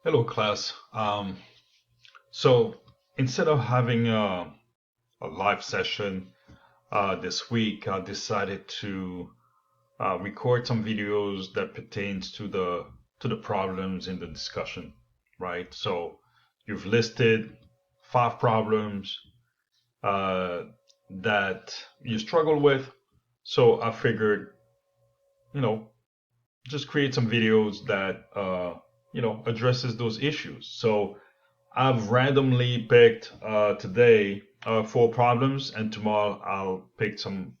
Hello, class. So instead of having a live session this week, I decided to record some videos that pertains to the problems in the discussion, right? So you've listed 5 problems uh, that you struggle with. So I figured, you know, just create some videos that addresses those issues. So I've randomly picked today 4 problems, and tomorrow I'll pick some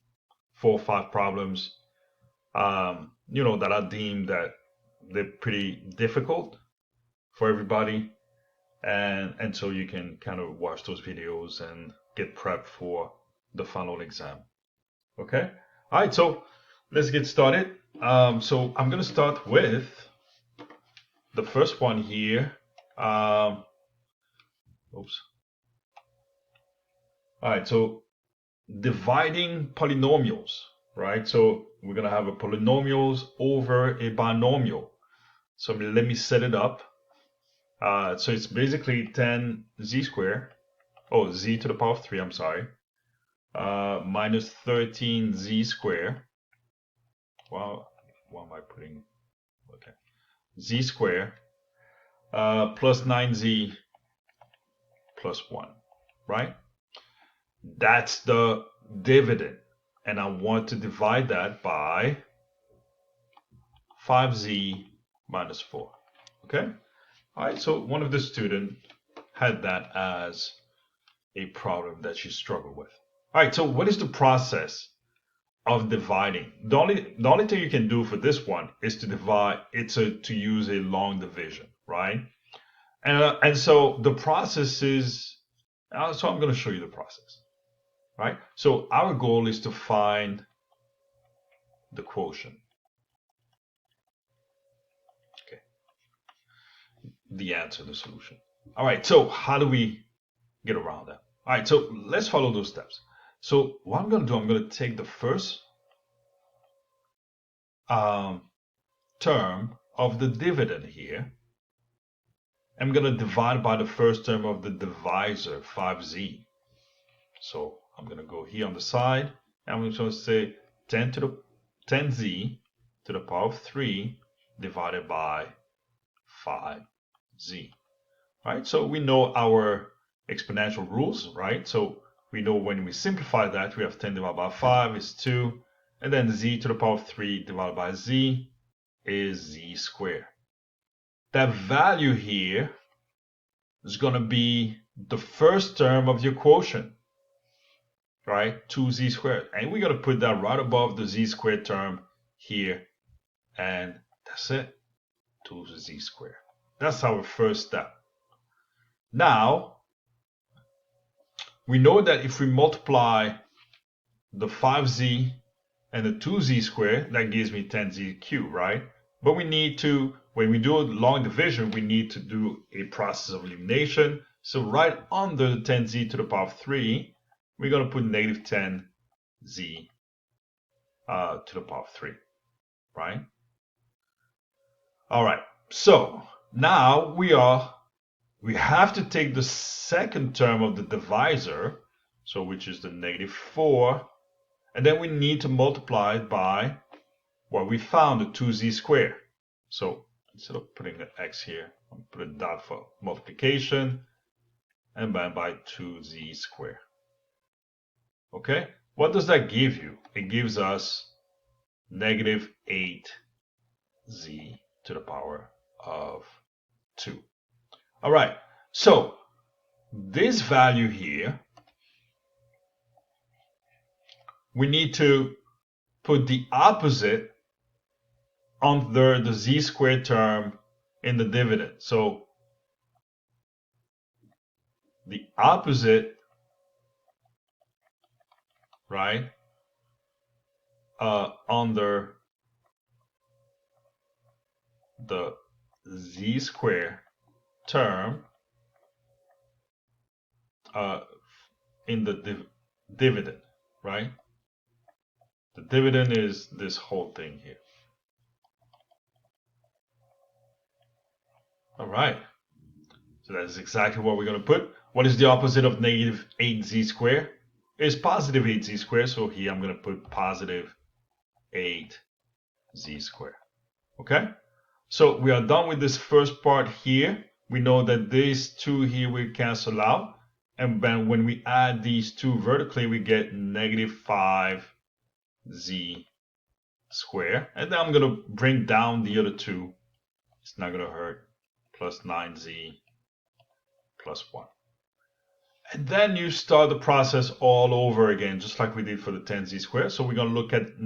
4 or 5 problems, that I deem that they're pretty difficult for everybody, and so you can kind of watch those videos and get prepped for the final exam. Okay. All right. So let's get started. So I'm gonna start with the first one here. Um, oops. All right. So dividing polynomials, right? So we're gonna have a polynomials over a binomial. So let me set it up. So it's basically 10z squared, oh, z to the power of 3, I'm sorry, minus 13z squared. Well, what am I putting? Okay, z squared plus 9z plus 1, right? That's the dividend. And I want to divide that by 5z minus 4. Okay? All right, so one of the students had that as a problem that she struggled with. All right, so what is the process of dividing? The only thing you can do for this one is to divide. To use a long division, right? And so the process is. So I'm going to show you the process, right? So our goal is to find the quotient. Okay, the answer, the solution. All right, so how do we get around that? All right, so let's follow those steps. So what I'm going to do, I'm going to take the first um, term of the dividend here. I'm going to divide by the first term of the divisor, 5z. So I'm going to go here on the side, and I'm going to say 10z to the power of 3 divided by 5z. Right? So we know our exponential rules, right? So we know when we simplify that, we have 10 divided by 5 is 2, and then z to the power of 3 divided by z is z squared. That value here is going to be the first term of your quotient, right? 2z squared. And we're going to put that right above the z squared term here. And that's it, 2z squared. That's our first step. Now, we know that if we multiply the 5z and the 2z squared, that gives me 10z cubed, right? But we need to, when we do a long division, we need to do a process of elimination. So right under the 10z to the power of 3, we're going to put negative 10z to the power of 3, right? All right, so now we have to take the second term of the divisor, so which is the negative 4, and then we need to multiply it by what we found, the 2z squared. So instead of putting the x here, I'm put a dot for multiplication, and then by 2z squared. Okay, what does that give you? It gives us negative 8z to the power of 2. All right, so this value here, we need to put the opposite under the z squared term in the dividend. So the opposite, right, under the z squared term in the dividend, right? The dividend is this whole thing here. All right. So that's exactly what we're going to put. What is the opposite of negative 8z squared? It's positive 8z squared. So here I'm going to put positive 8z squared. Okay? So we are done with this first part here. We know that these two here will cancel out. And then when we add these two vertically, we get negative 5z squared. And then I'm going to bring down the other two. It's not going to hurt. Plus 9z plus 1. And then you start the process all over again, just like we did for the 10z squared. So we're going to look at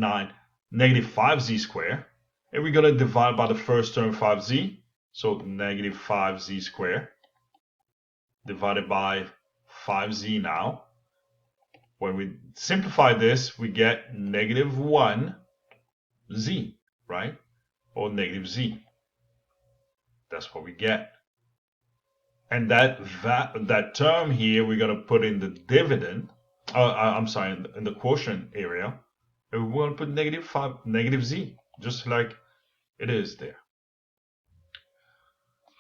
negative 5z squared. And we're going to divide by the first term 5z. So negative 5z squared divided by 5z now. When we simplify this, we get negative 1z, right? Or negative z. That's what we get. And that term here, we're going to put in the dividend. I'm sorry, in the quotient area. And we're going to put negative z, just like it is there.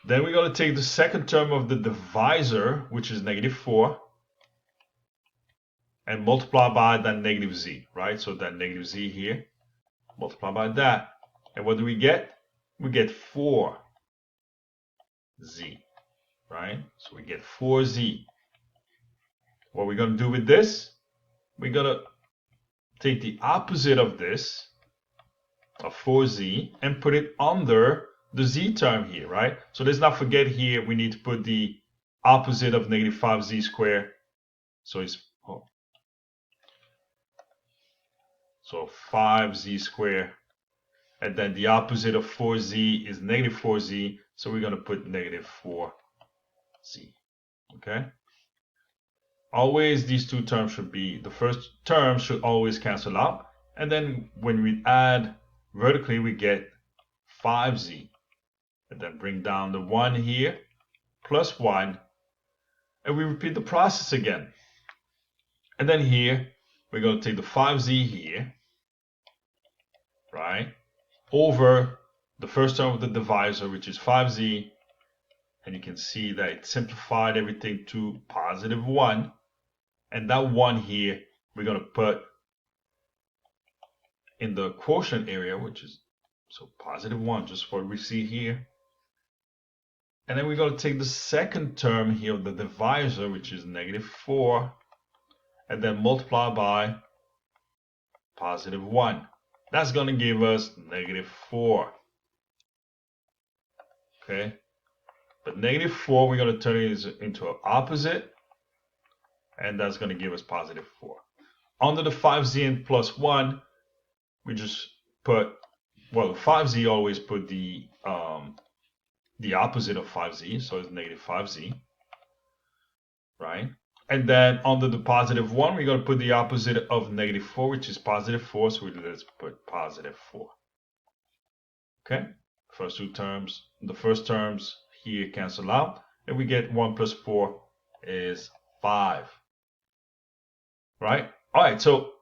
Then we're going to take the second term of the divisor, which is negative 4, and multiply by that negative z, right? So that negative z here, multiply by that. And what do we get? We get 4z, right? So we get 4z. What we're going to do with this, we're going to take the opposite of this, of 4z, and put it under the z term here, right? So let's not forget here, we need to put the opposite of negative 5z squared. So it's so 5z squared. And then the opposite of 4z is negative 4z. So we're going to put negative 4z. Okay? Always these two terms should be, the first term should always cancel out. And then when we add vertically, we get 5z. And then bring down the 1 here, plus 1. And we repeat the process again. And then here, we're going to take the 5z here, right, over the first term of the divisor, which is 5z. And you can see that it simplified everything to positive 1. And that 1 here, we're going to put in the quotient area, which is so positive 1, just what we see here. And then we're going to take the second term here of the divisor, which is negative 4, and then multiply by positive 1. That's going to give us negative 4. Okay? But negative 4, we're going to turn it into an opposite, and that's going to give us positive 4. Under the 5z and plus 1, we just put, well, 5z always put the opposite of 5z, so it's negative 5z, right? And then under the positive 1, we're going to put the opposite of negative 4, which is positive 4, so let's put positive 4. Okay? First two terms, the first terms here cancel out, and we get 1 plus 4 is 5. Right? All right, so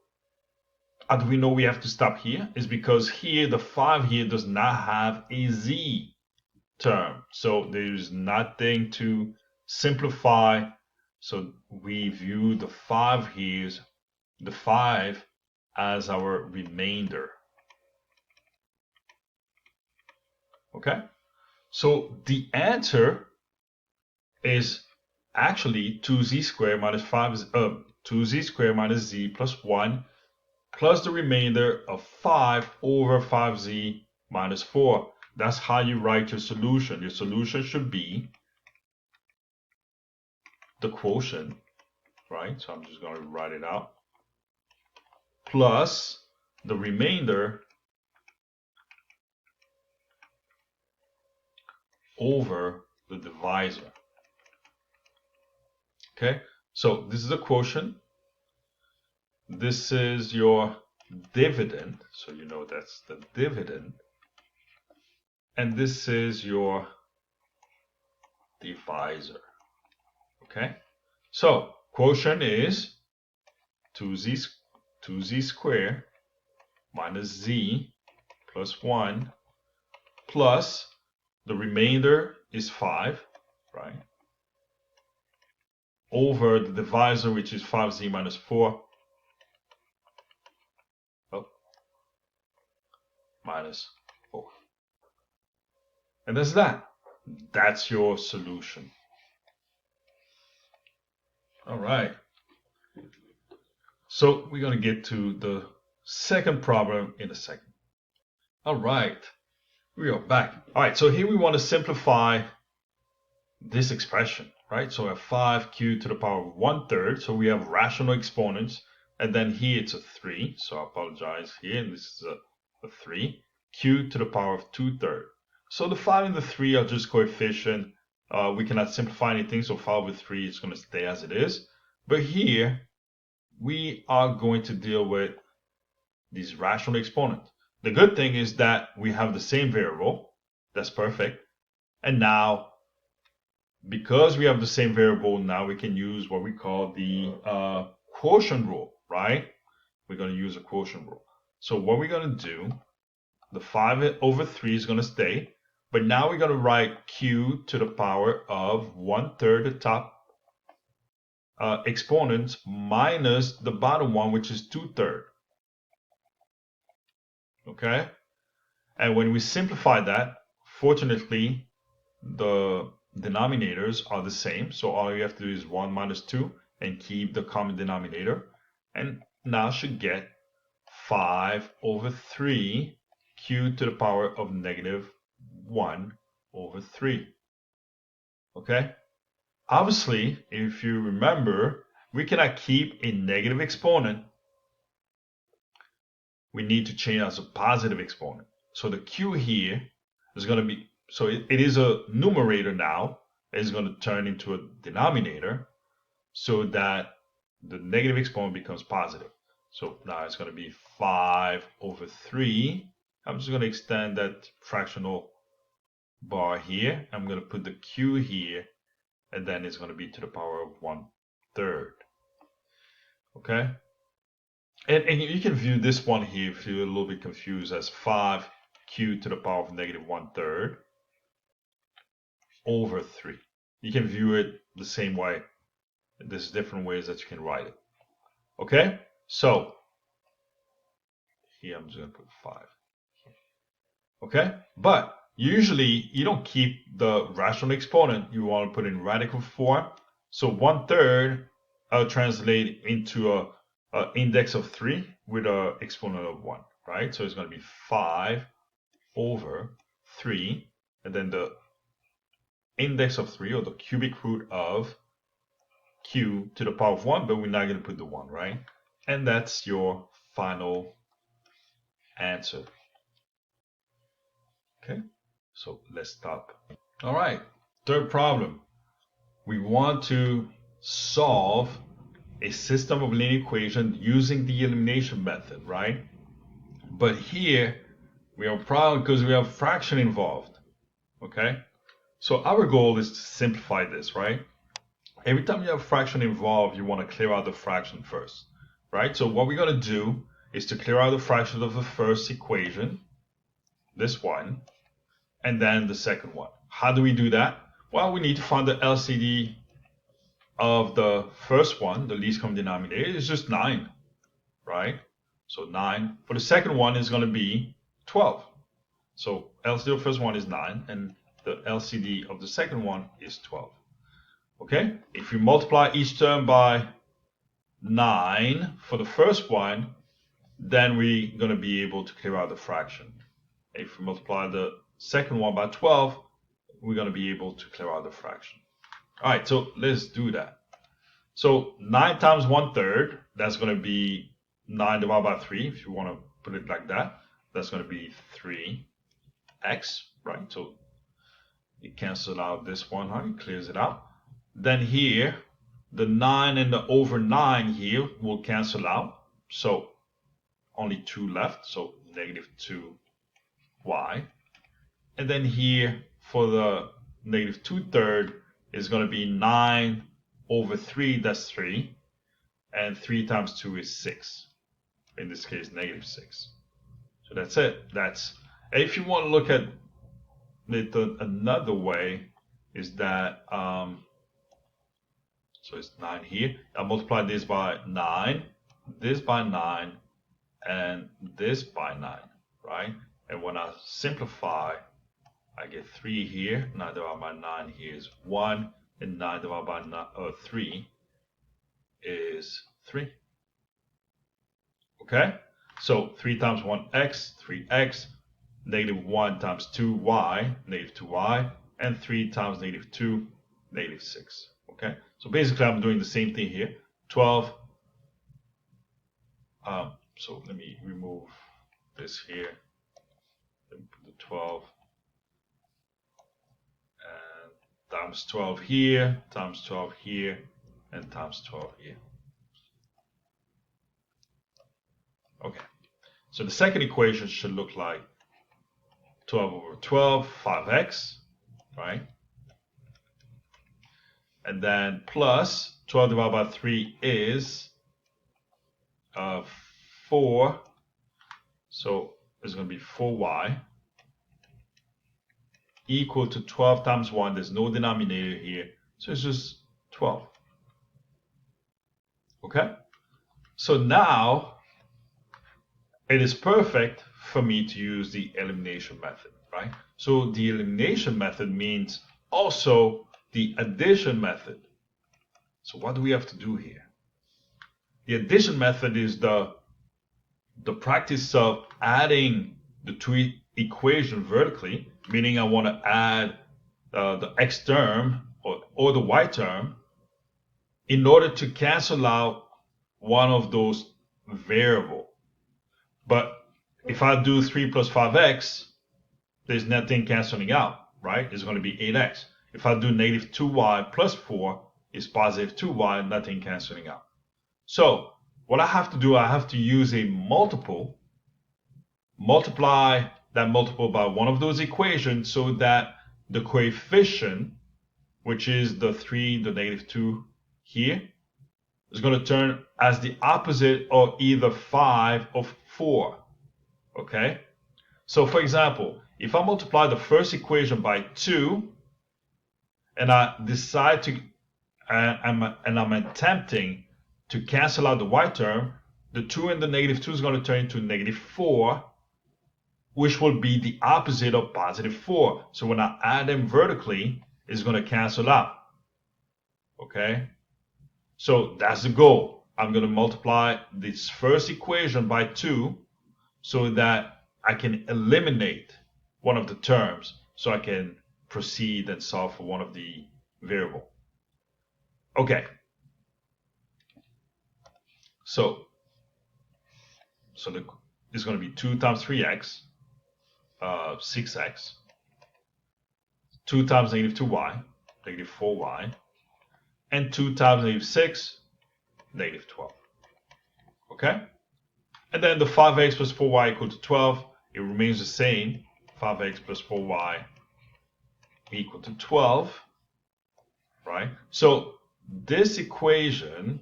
how do we know we have to stop here? Is because here, the 5 here does not have a z term. So there's nothing to simplify. So we view the 5 here, the 5 as our remainder. Okay? So the answer is actually 2z squared minus 2z squared minus z plus 1 plus the remainder of 5 over 5z minus 4. That's how you write your solution. Your solution should be the quotient, right? So I'm just going to write it out, plus the remainder over the divisor. Okay, so this is a quotient. This is your dividend, so you know that's the dividend. And this is your divisor. Okay, so quotient is 2z squared minus z plus 1 plus the remainder is 5, right? over the divisor, which is 5z minus 4. Oh, minus 4. And that's that. That's your solution. All right. So we're going to get to the second problem in a second. All right. We are back. All right. So here we want to simplify this expression, right? So we have 5q to the power of 1/3. So we have rational exponents. And then here it's a 3. So I apologize here. And this is a 3. Q to the power of 2/3. So the 5 and the 3 are just coefficient. We cannot simplify anything. So 5 over 3 is going to stay as it is. But here we are going to deal with these rational exponents. The good thing is that we have the same variable. That's perfect. And now, because we have the same variable, now we can use what we call the quotient rule, right? We're going to use a quotient rule. So what we're going to do, the 5 over 3 is going to stay. But now we're going to write q to the power of 1/3 the top exponents minus the bottom one, which is 2/3. Okay? And when we simplify that, fortunately, the denominators are the same. So all you have to do is 1 minus 2 and keep the common denominator. And now should get 5 over 3 q to the power of negative 1 over 3. Okay? Obviously, if you remember, we cannot keep a negative exponent. We need to change as a positive exponent. So the q here is going to be, so it is a numerator now. It's going to turn into a denominator so that the negative exponent becomes positive. So now it's going to be 5 over 3. I'm just going to extend that fractional bar here. I'm going to put the q here, and then it's going to be to the power of 1/3. Okay? And you can view this one here if you're a little bit confused as 5q to the power of negative 1/3 over 3. You can view it the same way. There's different ways that you can write it. Okay? So, here I'm just going to put 5. Okay? But usually you don't keep the rational exponent. You want to put in radical form. So 1/3 I'll translate into a index of 3 with an exponent of 1, right? So it's going to be 5 over 3, and then the index of 3, or the cubic root of q to the power of 1, but we're not going to put the 1, right? And that's your final answer. Okay, so let's stop. All right, third problem. We want to solve a system of linear equations using the elimination method, right? But here we have a problem because we have fraction involved. Okay, so our goal is to simplify this, right? Every time you have fraction involved, you want to clear out the fraction first, right? So what we're going to do is to clear out the fraction of the first equation, this one, and then the second one. How do we do that? Well, we need to find the LCD of the first one, the least common denominator, is just 9, right? So 9. For the second one is going to be 12. So LCD of the first one is 9, and the LCD of the second one is 12. Okay? If you multiply each term by 9 for the first one, then we're going to be able to clear out the fraction. If we multiply the second one by 12, we're going to be able to clear out the fraction. All right, so let's do that. So 9 times 1/3, that's going to be 9 divided by 3, if you want to put it like that. That's going to be 3x, right? So it cancels out this one, huh? It clears it out. Then here, the 9 and the over 9 here will cancel out. So only 2 left, so negative 2y. And then here, for the negative 2/3, is going to be 9 over 3, that's 3. And 3 times 2 is 6. In this case, negative 6. So that's it. If you want to look at it another way, is that So it's 9 here. I multiply this by 9, this by 9, and this by 9, right? And when I simplify, I get 3 here. 9 divided by 9 here is 1, and 9 divided by 3 is 3. Okay? So 3 times 1x, 3x, negative 1 times 2y, negative 2y, and 3 times negative 2, negative 6. Okay? So basically I'm doing the same thing here. 12. So let me remove this here. Let me put the 12. And times 12 here, times 12 here, and times 12 here. Okay. So the second equation should look like 12 over 12, 5x, right? And then plus 12 divided by 3 is 4. So it's going to be 4y equal to 12 times 1. There's no denominator here. So it's just 12. Okay? So now it is perfect for me to use the elimination method, right? So the elimination method means also the addition method. So what do we have to do here? The addition method is the practice of adding the two equations vertically, meaning I want to add the x term or the y term in order to cancel out one of those variables. But if I do 3 plus 5x, there's nothing canceling out, right? It's going to be 8x. If I do negative 2y plus 4, it's positive 2y, nothing canceling out. So what I have to do, I have to use a multiple, multiply that multiple by one of those equations so that the coefficient, which is the 3, the negative 2 here, is going to turn as the opposite of either 5 or 4. Okay? So for example, if I multiply the first equation by 2, and I decide to, and I'm attempting to cancel out the y term, the 2 and the negative 2 is going to turn into negative 4, which will be the opposite of positive 4. So when I add them vertically, it's going to cancel out. Okay? So that's the goal. I'm going to multiply this first equation by 2 so that I can eliminate one of the terms so I can proceed and solve for one of the variable. Okay. So it's going to be 2 times 3x, 6x, 2 times negative 2y, negative 4y, and 2 times negative 6, negative 12. Okay? And then the 5x plus 4y equal to 12, it remains the same. 5x plus 4y equal to 12, right? So this equation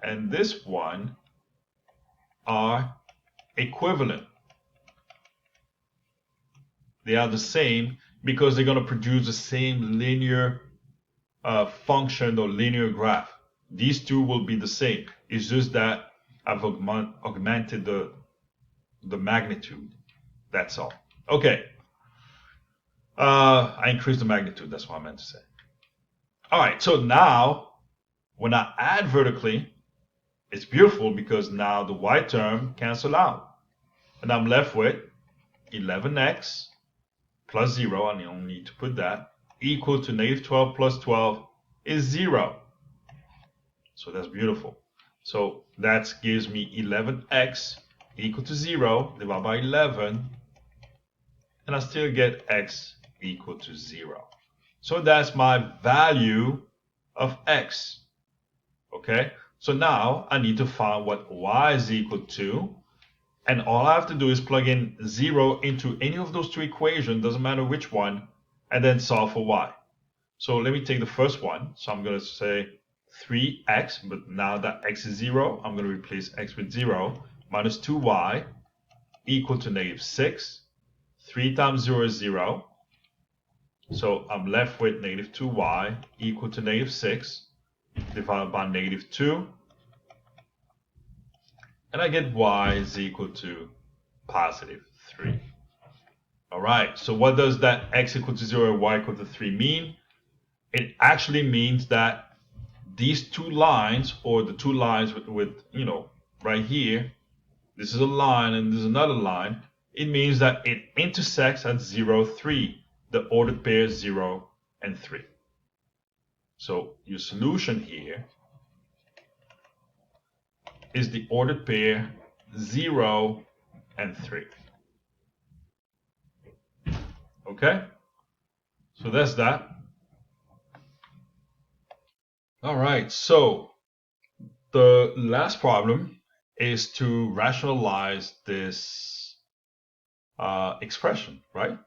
and this one are equivalent. They are the same because they're going to produce the same linear function or linear graph. These two will be the same. It's just that I've augmented the magnitude. That's all. Okay. I increased the magnitude. That's what I meant to say. All right. So now, when I add vertically, it's beautiful because now the y term cancel out. And I'm left with 11x plus 0, I only need to put that, equal to negative 12 plus 12 is 0. So that's beautiful. So that gives me 11x equal to 0 divided by 11, and I still get x equal to 0. So that's my value of x. Okay, so now I need to find what y is equal to, and all I have to do is plug in 0 into any of those two equations, doesn't matter which one, and then solve for y. So let me take the first one. So I'm going to say 3x, but now that x is 0, I'm going to replace x with 0, minus 2y equal to negative 6. 3 times 0 is 0. So I'm left with negative 2y equal to negative 6. divided by -2. And I get y is equal to +3. All right, so what does that x equal to 0 and y equal to 3 mean? It actually means that these two lines, or the two lines with right here, this is a line and this is another line, it means that it intersects at 0, 3, the ordered pairs 0 and 3. So your solution here is the ordered pair 0 and 3. Okay? So that's that. All right, so the last problem is to rationalize this expression, right?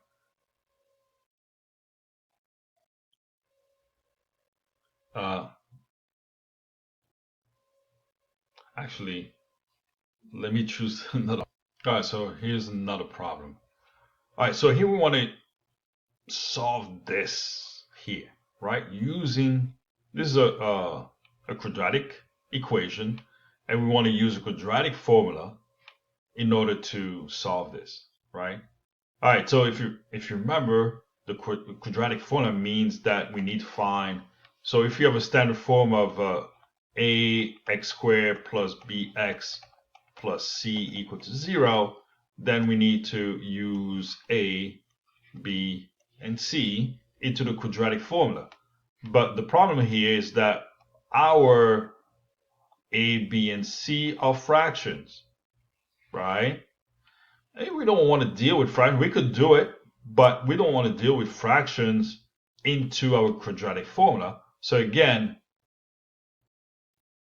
Actually, let me choose another. All right, so here's another problem. All right, so here we want to solve this here, right? Using, this is a quadratic equation, and we want to use a quadratic formula in order to solve this, right? All right, so if you remember, the quadratic formula means that we need to find, so if you have a standard form of ax squared plus bx plus c equal to 0, then we need to use a, b, and c into the quadratic formula. But the problem here is that our a, b, and c are fractions, right? And we don't want to deal with fractions. We could do it, but we don't want to deal with fractions into our quadratic formula. So again,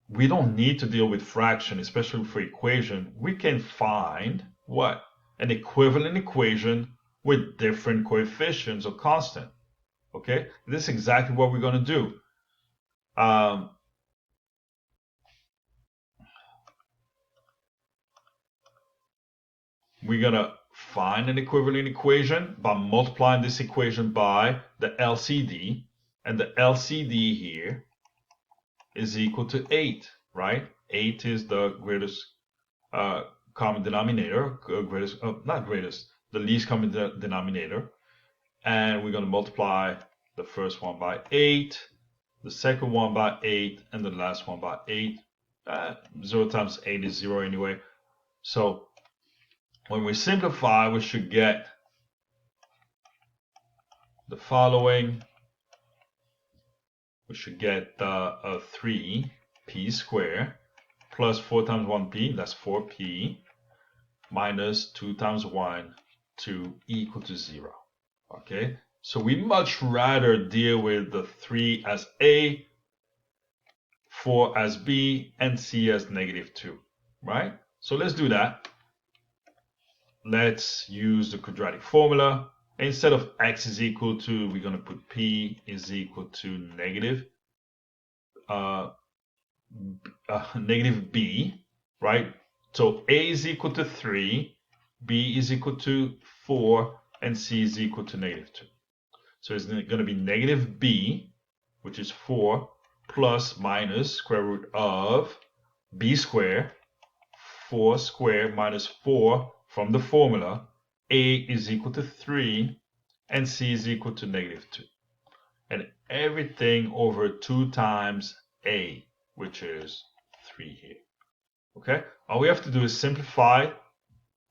we don't need to deal with fraction, especially for equation. We can find what? An equivalent equation with different coefficients or constant. Okay, this is exactly what we're going to do. We're going to find an equivalent equation by multiplying this equation by the LCD, and the LCD here is equal to 8, right? 8 is the greatest common denominator, the least common denominator. And we're going to multiply the first one by 8, the second one by 8, and the last one by 8. 0 times 8 is 0 anyway. So when we simplify, we should get the following. We should get a 3p squared plus 4 times 1p, that's 4p, minus 2 times 1 to equal to 0. Okay, so we much rather deal with the 3 as a, 4 as b, and c as -2, right? So let's do that. Let's use the quadratic formula. Instead of x is equal to, we're going to put p is equal to negative b, right? So a is equal to 3, b is equal to 4, and c is equal to -2. So it's going to be negative b, which is 4, plus minus square root of b squared, 4 squared minus 4 from the formula, a is equal to 3, and c is equal to -2. And everything over 2 times a, which is 3 here. Okay, all we have to do is simplify.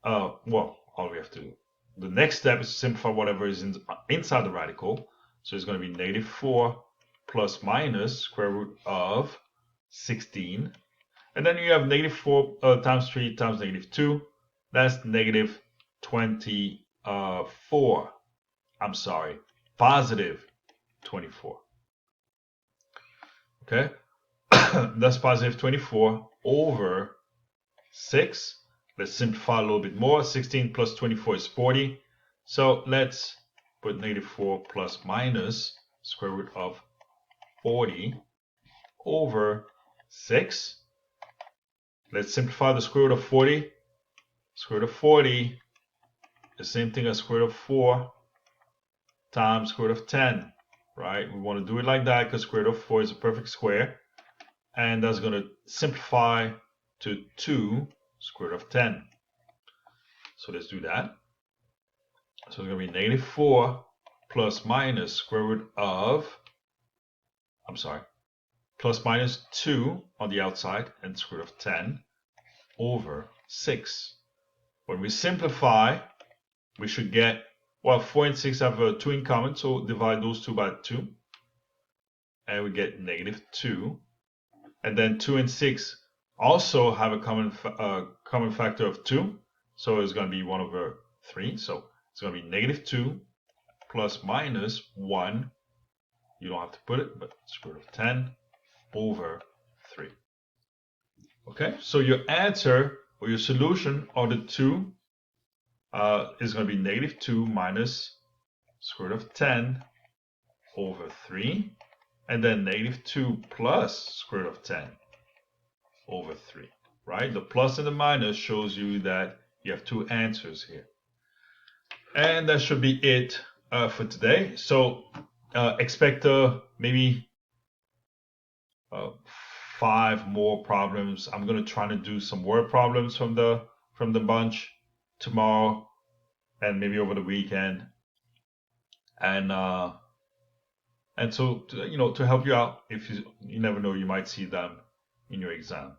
Well, all we have to do. The next step is to simplify whatever is inside the radical. So it's going to be -4 plus minus square root of 16. And then you have -4 times 3 times -2. That's -24. I'm sorry, positive 24. Okay, that's positive 24 over 6. Let's simplify a little bit more. 16 plus 24 is 40. So let's put -4 plus minus square root of 40 over 6. Let's simplify the square root of 40. Square root of 40, the same thing as square root of 4 times square root of 10, right? We want to do it like that because square root of 4 is a perfect square. and that's going to simplify to 2 square root of 10. So let's do that. So it's going to be negative 4 plus minus square root of, plus minus 2 on the outside and square root of 10 over 6. When we simplify, we should get, well, 4 and 6 have 2 in common, so divide those two by 2. And we get negative 2. And then 2 and 6 also have a common factor of 2. So it's going to be 1 over 3. So it's going to be negative 2 plus minus 1. You don't have to put it, but square root of 10 over 3. Okay, so your answer or your solution of the 2 is going to be negative 2 minus square root of 10 over 3. And then negative 2 plus square root of 10 over 3, right? The plus and the minus shows you that you have 2 answers here. And that should be it for today. So expect maybe 5 more problems. I'm going to try to do some word problems from the bunch tomorrow and maybe over the weekend. And so, to help you out, if you never know, you might see them in your exam.